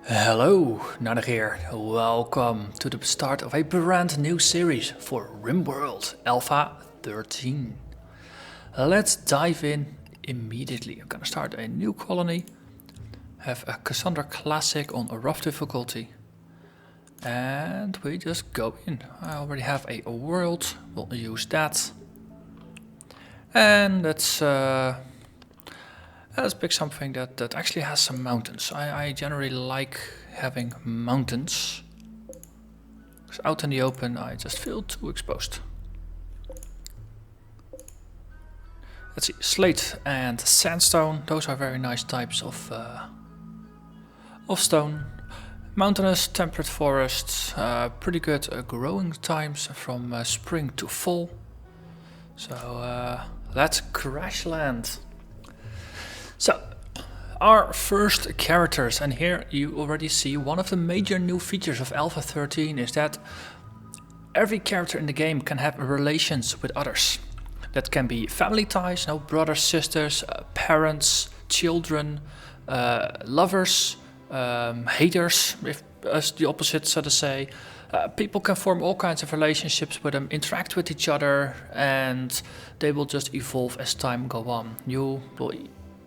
Hello, Narnach here. Welcome to the start of a brand new series for RimWorld Alpha 13. Let's dive in immediately. I'm gonna start a new colony, have a Cassandra Classic on a rough difficulty, and we just go in. I already have a world, we'll use that. And let's pick something that actually has some mountains. I generally like having mountains. Because out in the open I just feel too exposed. Let's see, slate and sandstone. Those are very nice types of stone. Mountainous, temperate forests, pretty good growing times from spring to fall. So let's crash land. So, our first characters, and here you already see one of the major new features of Alpha 13 is that every character in the game can have relations with others. That can be family ties, brothers, sisters, parents, children, lovers, haters, if as the opposite, so to say. People can form all kinds of relationships with them, interact with each other, and they will just evolve as time goes on. You will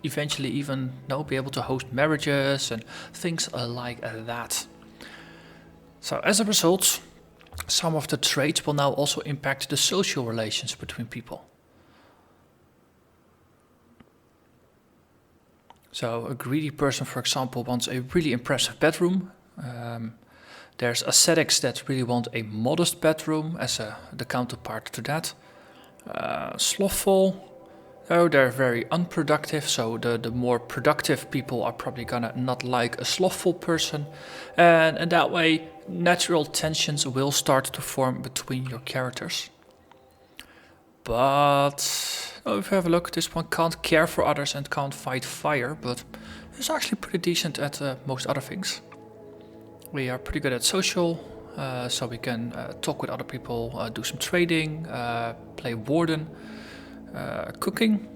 eventually even be able to host marriages and things like that. So as a result, some of the traits will now also impact the social relations between people. So a greedy person, for example, wants a really impressive bedroom. There's ascetics that really want a modest bedroom as the counterpart to that. Slothful, they're very unproductive, so the more productive people are probably gonna not like a slothful person. And that way, natural tensions will start to form between your characters. But if you have a look, this one can't care for others and can't fight fire, but is actually pretty decent at most other things. We are pretty good at social, so we can talk with other people, do some trading, play warden. Cooking,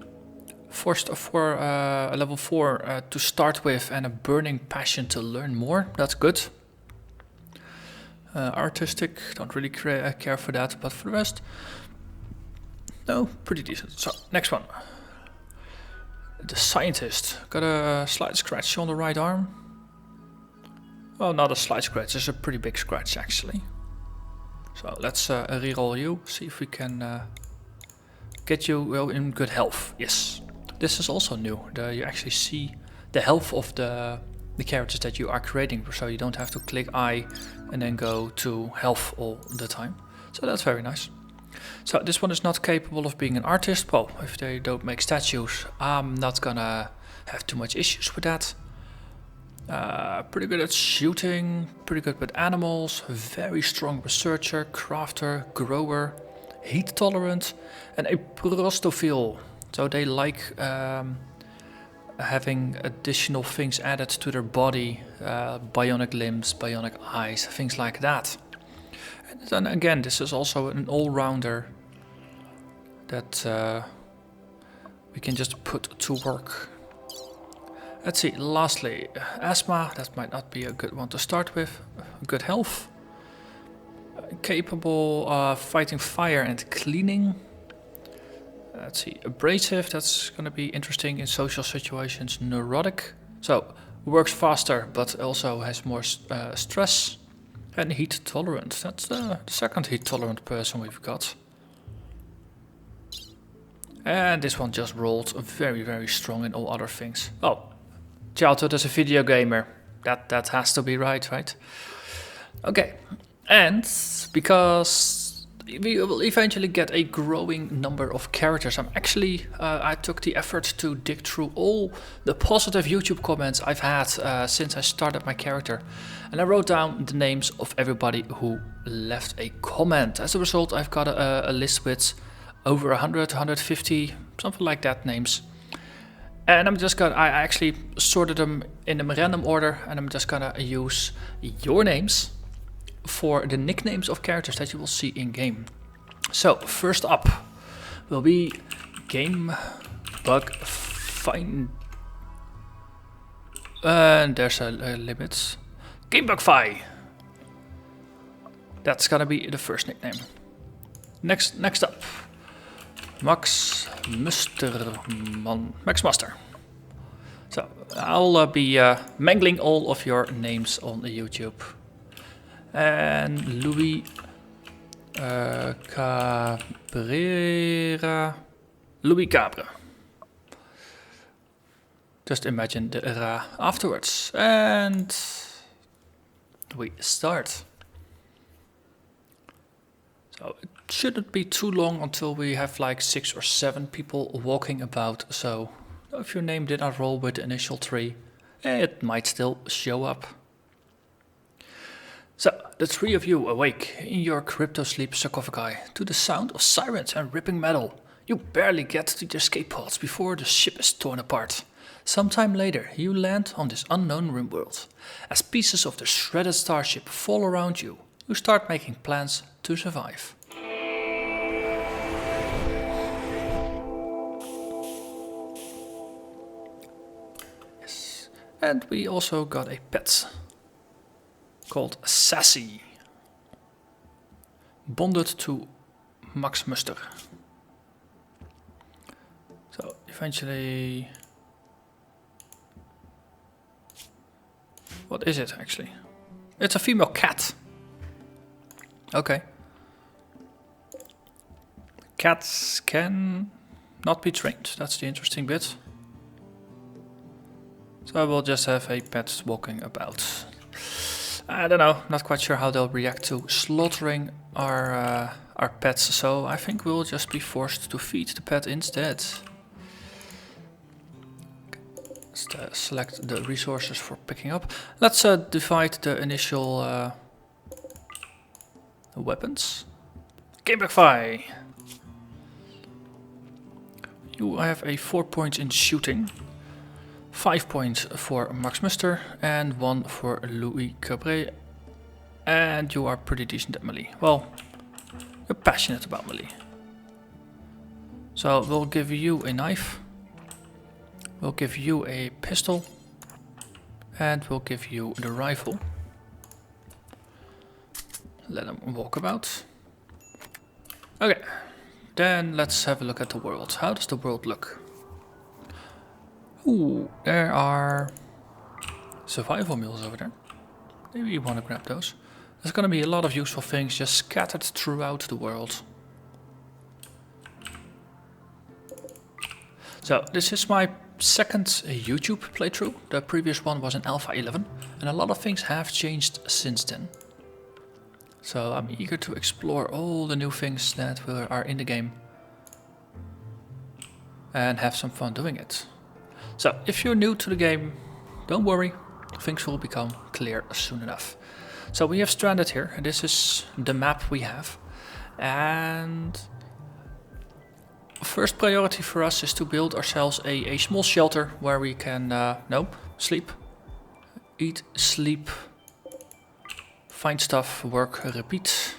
forced for a level 4 to start with and a burning passion to learn more, that's good. Artistic, don't really care for that, but for the rest, no, pretty decent. So, next one. The scientist, got a slight scratch on the right arm. Well, not a slight scratch, it's a pretty big scratch actually. So let's reroll you, see if we can get you in good health. Yes, this is also new. You actually see the health of the characters that you are creating, so you don't have to click I and then go to health all the time. So that's very nice. So this one is not capable of being an artist. Well, if they don't make statues, I'm not gonna have too much issues with that. Pretty good at shooting, pretty good with animals, very strong researcher, crafter, grower, heat tolerant, and a prostophile. So they like having additional things added to their body, bionic limbs, bionic eyes, things like that. And then again, this is also an all-rounder that we can just put to work. Let's see, lastly, asthma, that might not be a good one to start with. Good health. Capable of fighting fire and cleaning. Let's see, abrasive, that's going to be interesting in social situations. Neurotic, so works faster but also has more stress. And heat tolerant, that's the second heat tolerant person we've got. And this one just rolled very, very strong in all other things. Oh, childhood as a video gamer, that has to be right? Okay. And because we will eventually get a growing number of characters, I took the effort to dig through all the positive YouTube comments I've had since I started my character. And I wrote down the names of everybody who left a comment. As a result, I've got a list with over 100, 150, something like that names. And I actually sorted them in a random order, and I'm just gonna use your names for the nicknames of characters that you will see in game. So first up will be Game Bug Find. And there's a limit. Gamebugfy. That's gonna be the first nickname. Next up, Max Musterman. Max Muster. So I'll be mangling all of your names on the YouTube. And Louis Cabrera. Louis Cabre. Just imagine the era afterwards. And we start. So it shouldn't be too long until we have like 6 or 7 people walking about. So if your name did not roll with the initial 3, it might still show up. So the 3 of you awake in your crypto sleep sarcophagi to the sound of sirens and ripping metal. You barely get to your escape pods before the ship is torn apart. Sometime later, you land on this unknown RimWorld. As pieces of the shredded starship fall around you, you start making plans to survive. Yes, and we also got a pet called Sassy, bonded to Max Muster. So eventually, what is it actually? It's a female cat. Okay. Cats can not be trained. That's the interesting bit. So I will just have a pet walking about. I don't know. Not quite sure how they'll react to slaughtering our pets. So I think we'll just be forced to feed the pet instead. Let's select the resources for picking up. Let's divide the initial weapons. Gamebugfy. You have a 4 points in shooting, 5 points for Max Muster, and 1 for Louis Cabré. And you are pretty decent at melee. Well, you're passionate about melee. So we'll give you a knife. We'll give you a pistol. And we'll give you the rifle. Let them walk about. Okay, then let's have a look at the world. How does the world look? Ooh, there are survival meals over there. Maybe you want to grab those. There's going to be a lot of useful things just scattered throughout the world. So this is my second YouTube playthrough. The previous one was in Alpha 11, and a lot of things have changed since then. So I'm eager to explore all the new things that are in the game and have some fun doing it. So if you're new to the game, don't worry, things will become clear soon enough. So we have stranded here, and this is the map we have. And first priority for us is to build ourselves a small shelter where we can, sleep, eat, sleep, find stuff, work, repeat.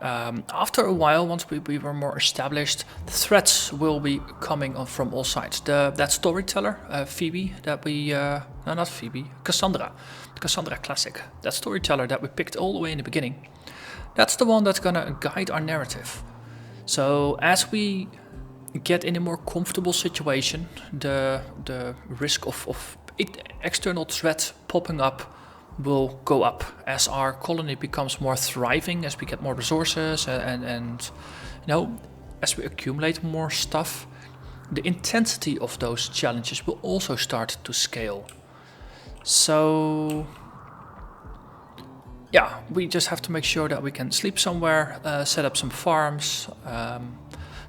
After a while, once we were more established, the threats will be coming on from all sides. That storyteller, Phoebe, that we... no, not Phoebe, Cassandra. The Cassandra Classic. That storyteller that we picked all the way in the beginning. That's the one that's gonna guide our narrative. So as we get in a more comfortable situation, the risk of external threat popping up will go up as our colony becomes more thriving, as we get more resources and as we accumulate more stuff. The intensity of those challenges will also start to scale. So yeah, we just have to make sure that we can sleep somewhere, set up some farms,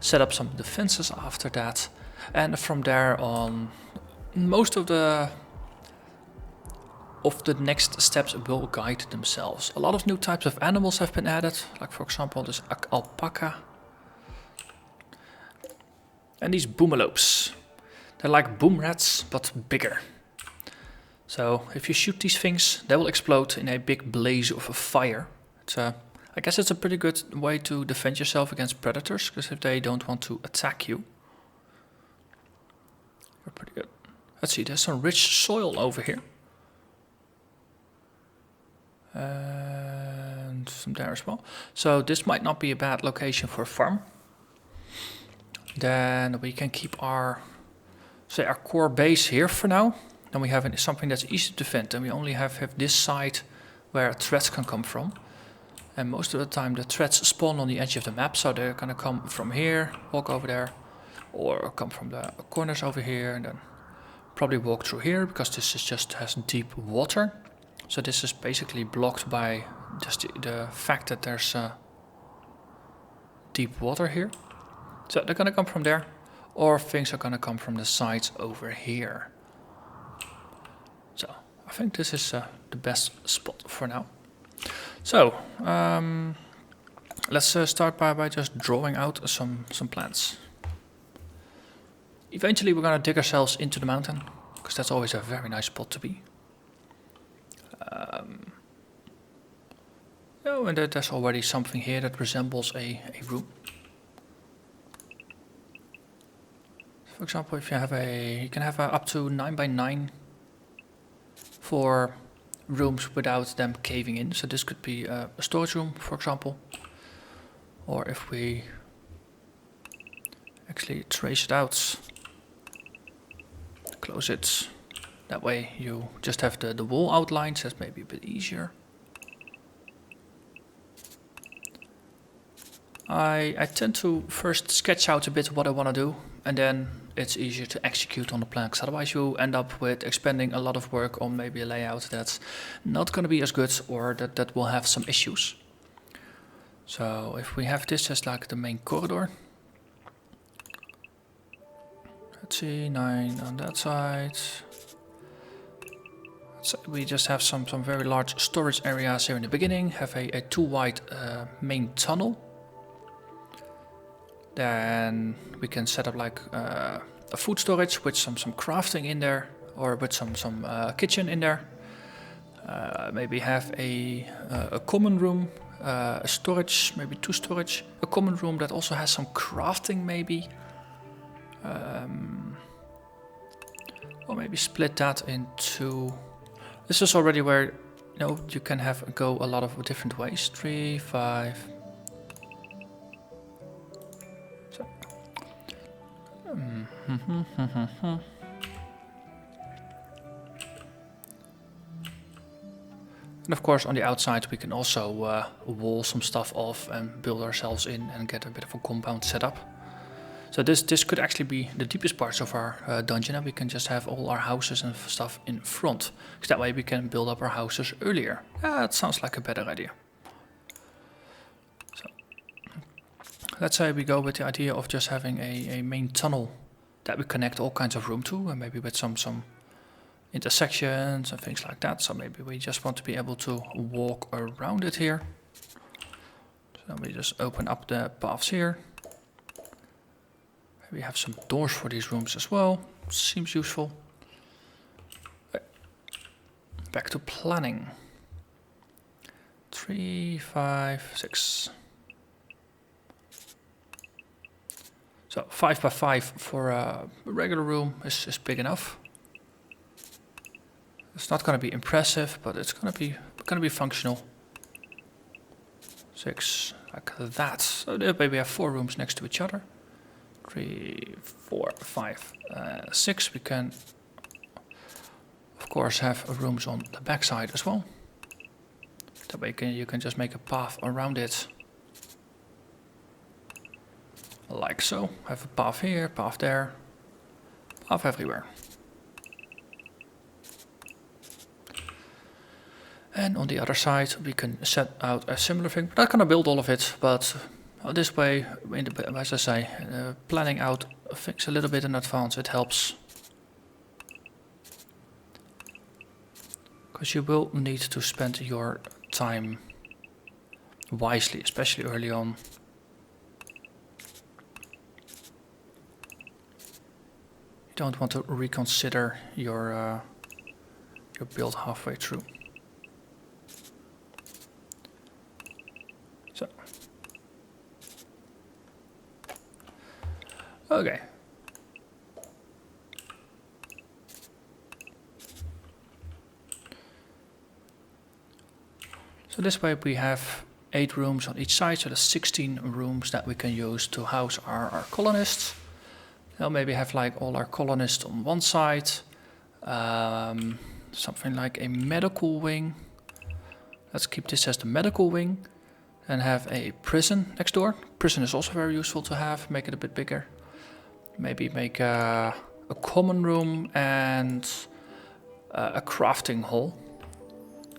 set up some defenses after that, and from there on, most of the next steps will guide themselves. A lot of new types of animals have been added, like for example this alpaca. And these boomalopes. They're like boom rats, but bigger. So if you shoot these things, they will explode in a big blaze of a fire. I guess it's a pretty good way to defend yourself against predators, because if they don't want to attack you. You're pretty good. Let's see, there's some rich soil over here. And some there as well. So this might not be a bad location for a farm. Then we can keep our core base here for now. Then we have something that's easy to defend. And we only have this side where threats can come from. And most of the time the threats spawn on the edge of the map. So they're gonna come from here, walk over there, or come from the corners over here, and then probably walk through here, because this is just has deep water. So this is basically blocked by just the fact that there's deep water here. So they're gonna come from there, or things are gonna come from the sides over here. So I think this is the best spot for now. So let's start by just drawing out some plants. Eventually we're gonna dig ourselves into the mountain, because that's always a very nice spot to be. Oh, and there's already something here that resembles a room. For example, if you have you can have up to 9 by 9 for rooms without them caving in. So this could be a storage room, for example. Or if we actually trace it out, close it. That way you just have the wall outlines. That's maybe a bit easier. I tend to first sketch out a bit what I want to do, and then it's easier to execute on the plan, because otherwise you end up with expending a lot of work on maybe a layout that's not going to be as good, or that will have some issues. So if we have this as like the main corridor, let's see, 9 on that side. So we just have some very large storage areas here in the beginning, have a too wide main tunnel. Then we can set up like a food storage with some crafting in there, or with some kitchen in there. Maybe have a common room, a storage, maybe 2 storage, a common room that also has some crafting maybe. Or maybe split that into. This is already where you can go a lot of different ways. 3, 5. So. And of course on the outside we can also wall some stuff off and build ourselves in and get a bit of a compound set up. So this could actually be the deepest parts of our dungeon, and we can just have all our houses and stuff in front, because that way we can build up our houses earlier. That sounds like a better idea. So let's say we go with the idea of just having a main tunnel that we connect all kinds of room to, and maybe with some intersections and things like that. So maybe we just want to be able to walk around it here. So we just open up the paths here. We have some doors for these rooms as well. Seems useful. Back to planning. 3, 5, 6. So 5 by 5 for a regular room is big enough. It's not going to be impressive, but it's going to be functional. 6 like that. So maybe we have 4 rooms next to each other. 3, 4, 5, 6. We can, of course, have rooms on the back side as well. That way you can just make a path around it, like so. Have a path here, path there, path everywhere. And on the other side, we can set out a similar thing. We're not going to build all of it, but this way, as I say, planning out things a little bit in advance, it helps. Because you will need to spend your time wisely, especially early on. You don't want to reconsider your build halfway through. So. Okay. So this way we have 8 rooms on each side, so there's 16 rooms that we can use to house our colonists. Now maybe have like all our colonists on one side, something like a medical wing. Let's keep this as the medical wing, and have a prison next door. Prison is also very useful to have, make it a bit bigger. Maybe make a common room and a crafting hall.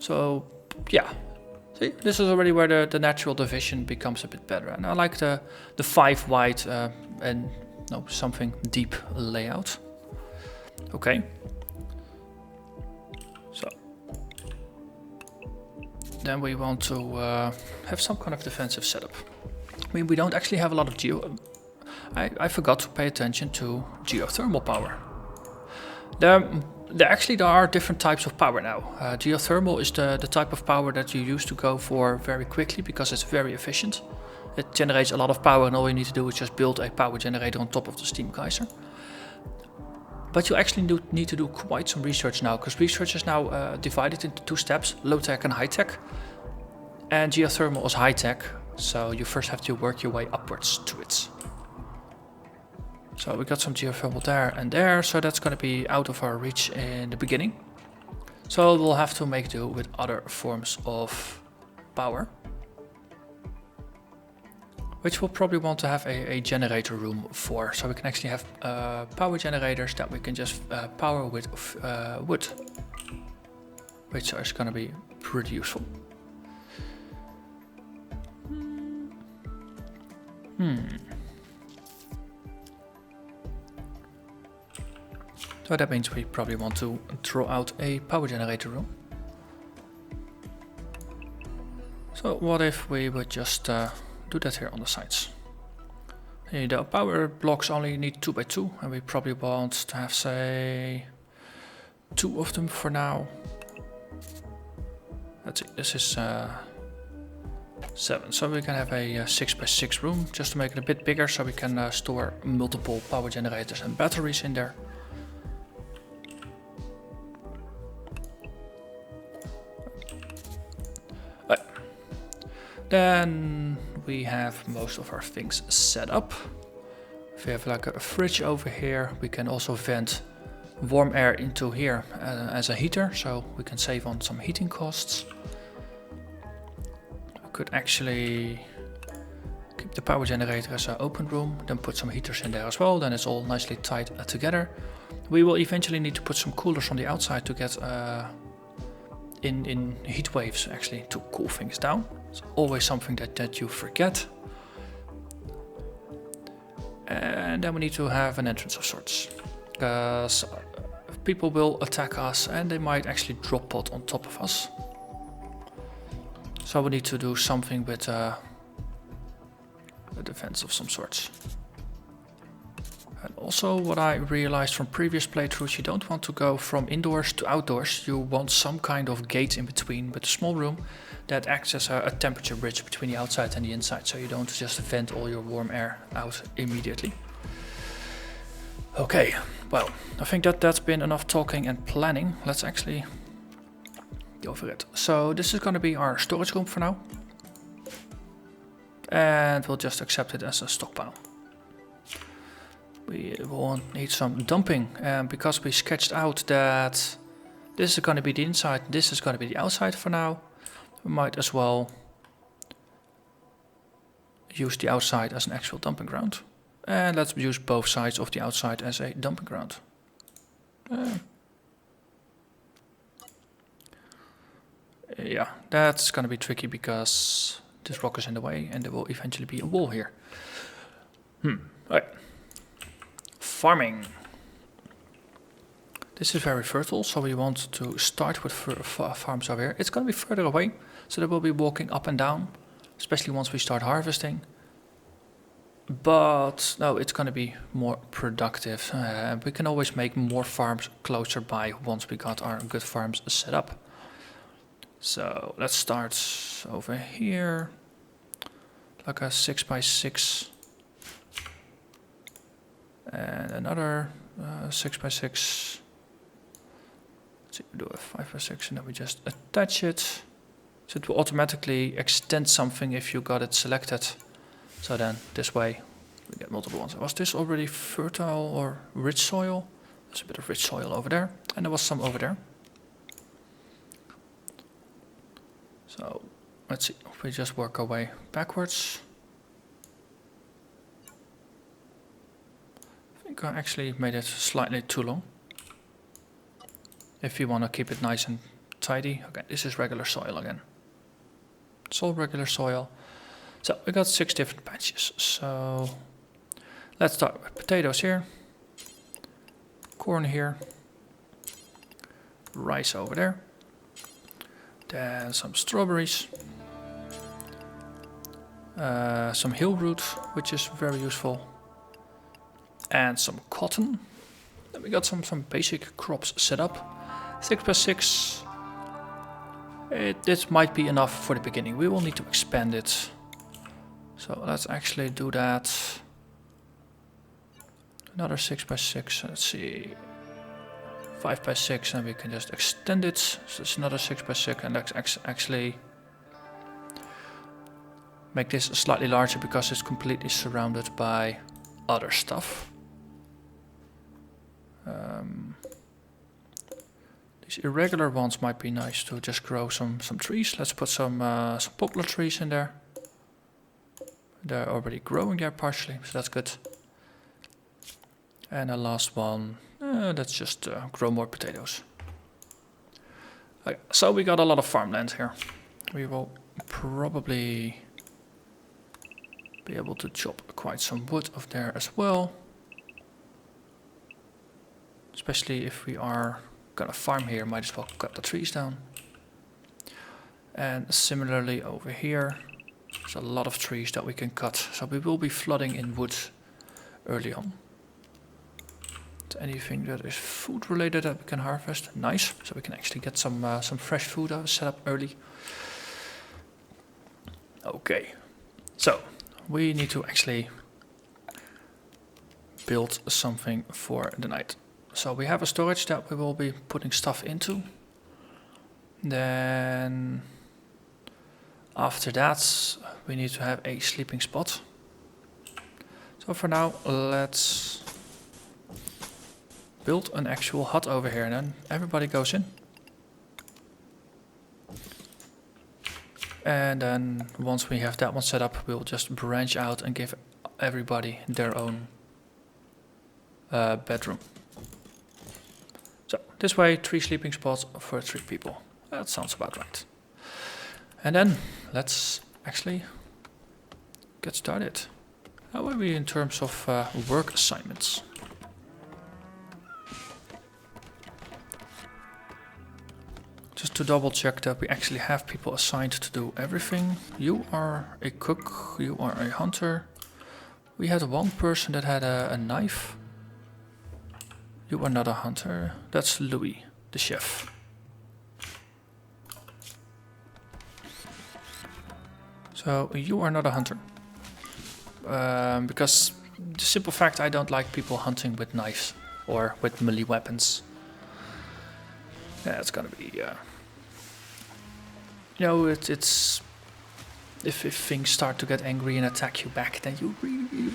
So yeah, see, this is already where the natural division becomes a bit better. And I like the 5 wide and no, something deep layout. Okay. So then we want to have some kind of defensive setup. I mean, we don't actually have a lot of I forgot to pay attention to geothermal power. There are different types of power now. Geothermal is the type of power that you use to go for very quickly because it's very efficient. It generates a lot of power and all you need to do is just build a power generator on top of the steam geyser. But you actually need to do quite some research now, because research is now divided into 2 steps, low-tech and high-tech. And geothermal is high-tech, so you first have to work your way upwards to it. So we got some geothermal there and there, so that's going to be out of our reach in the beginning. So we'll have to make do with other forms of power, which we'll probably want to have a generator room for, so we can actually have power generators that we can just power with wood, which is going to be pretty useful. So that means we probably want to throw out a power generator room. So what if we would just do that here on the sides? The power blocks only need 2 by 2, and we probably want to have, say, 2 of them for now. Let's see, this is 7, so we can have a 6 by 6 room just to make it a bit bigger, so we can store multiple power generators and batteries in there. Then we have most of our things set up. If we have like a fridge over here, we can also vent warm air into here as a heater, so we can save on some heating costs. We could actually keep the power generator as an open room, then put some heaters in there as well, then it's all nicely tied together. We will eventually need to put some coolers on the outside to get in heat waves actually to cool things down. It's always something that you forget. And then we need to have an entrance of sorts, because people will attack us and they might actually drop pod on top of us. So we need to do something with a defense of some sorts. And also what I realized from previous playthroughs, you don't want to go from indoors to outdoors. You want some kind of gate in between with a small room that acts as a temperature bridge between the outside and the inside, so you don't just vent all your warm air out immediately. Okay, well, I think that's been enough talking and planning. Let's actually go for it. So this is going to be our storage room for now. And we'll just accept it as a stockpile. We will need some dumping, and because we sketched out that this is going to be the inside, this is going to be the outside for now, we might as well use the outside as an actual dumping ground. And let's use both sides of the outside as a dumping ground. Yeah, that's going to be tricky because this rock is in the way and there will eventually be a wall here. Alright. Farming. This is very fertile, so we want to start with farms over here. It's going to be further away, so they will be walking up and down, especially once we start harvesting. But no, it's going to be more productive. We can always make more farms closer by once we got our good farms set up. So let's start over here, like a 6 by 6. And another 6 by 6. Let's see, we do a 5 by 6 and then we just attach it. So it will automatically extend something if you got it selected. So then this way we get multiple ones. Was this already fertile or rich soil? There's a bit of rich soil over there, and there was some over there. So let's see if we just work our way backwards. I think I actually made it slightly too long. If you want to keep it nice and tidy. Okay, this is regular soil again. It's all regular soil. So we got 6 different patches. So let's start with potatoes here. Corn here. Rice over there. Then some strawberries. Some hill root, which is very useful. And some cotton. Then we got some basic crops set up. 6x6. This might be enough for the beginning. We will need to expand it. So let's actually do that. Another 6x6. Let's see. 5x6, and we can just extend it. So it's another 6x6, and let's actually make this slightly larger because it's completely surrounded by other stuff. These irregular ones might be nice to just grow some trees. Let's put some poplar trees in there. They're already growing there partially, so that's good. And the last one, let's just grow more potatoes. Okay, so we got a lot of farmland here. We will probably be able to chop quite some wood off there as well. Especially if we are gonna farm here, might as well cut the trees down. And similarly over here, there's a lot of trees that we can cut. So we will be flooding in wood early on. Anything that is food related that we can harvest, nice. So we can actually get some fresh food set up early. Okay, so we need to actually build something for the night. So we have a storage that we will be putting stuff into. Then after that we need to have a sleeping spot. So for now let's build an actual hut over here, and then everybody goes in. And then once we have that one set up, we'll just branch out and give everybody their own bedroom. So this way, 3 sleeping spots for 3 people. That sounds about right. And then let's actually get started. How are we in terms of work assignments? Just to double check that we actually have people assigned to do everything. You are a cook, you are a hunter. We had one person that had a knife. You are not a hunter. That's Louis, the chef. So you are not a hunter. Because the simple fact I don't like people hunting with knives or with melee weapons. Yeah, it's gonna be, you know, it's if things start to get angry and attack you back, then you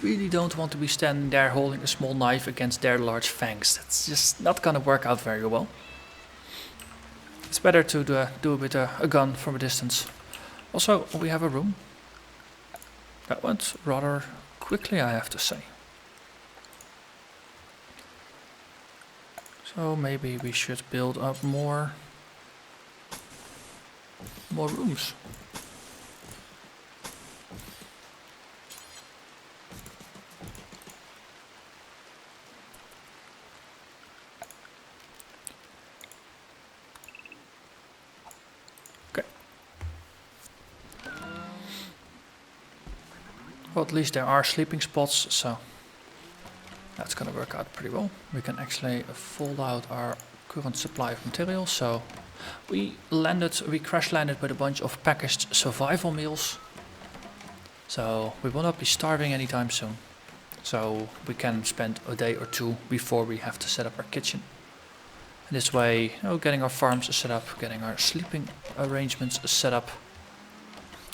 really don't want to be standing there holding a small knife against their large fangs. That's just not gonna work out very well. It's better to do it with a gun from a distance. Also, we have a room. That went rather quickly, I have to say. So maybe we should build up more rooms. Okay. Well, at least there are sleeping spots, so that's gonna work out pretty well. We can actually fold out our current supply of materials. So we crash landed with a bunch of packaged survival meals. So we will not be starving anytime soon. So we can spend a day or two before we have to set up our kitchen. And this way, you know, getting our farms set up, getting our sleeping arrangements set up.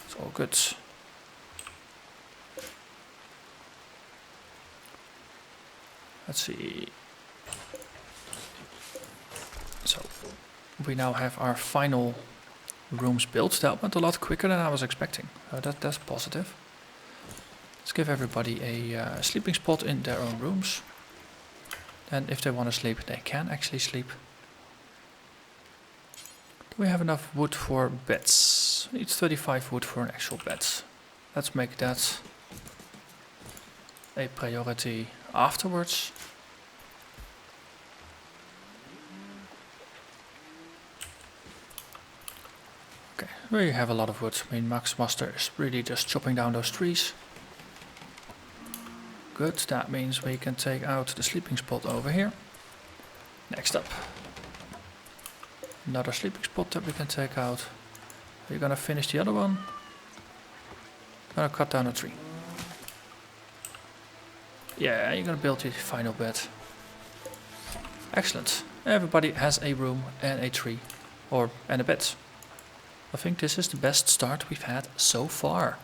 It's all good. Let's see. So we now have our final rooms built. That went a lot quicker than I was expecting. That's positive. Let's give everybody a sleeping spot in their own rooms. And if they want to sleep, they can actually sleep. Do we have enough wood for beds? We need 35 wood for an actual bed. Let's make that a priority afterwards. Okay, we have a lot of wood. I mean, Max Master is really just chopping down those trees. Good, that means we can take out the sleeping spot over here. Next up, another sleeping spot that we can take out. Are you gonna finish the other one? Gonna cut down a tree. Yeah, you're gonna build your final bed. Excellent. Everybody has a room and a tree, and a bed. I think this is the best start we've had so far.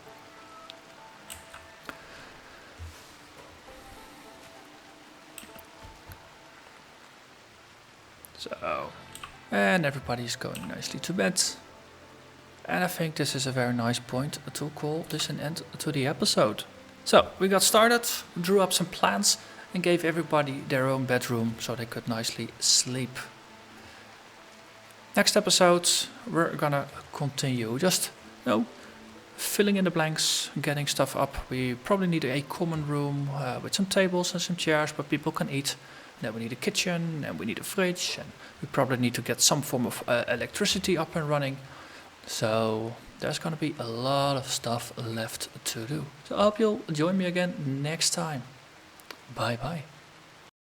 So, and everybody's going nicely to bed. And I think this is a very nice point to call this an end to the episode. So, we got started, drew up some plans, and gave everybody their own bedroom so they could nicely sleep. Next episode, we're gonna continue just, you know, filling in the blanks, getting stuff up. We probably need a common room with some tables and some chairs where people can eat. Then we need a kitchen, and we need a fridge, and we probably need to get some form of electricity up and running. So there's gonna be a lot of stuff left to do. So I hope you'll join me again next time. Bye bye.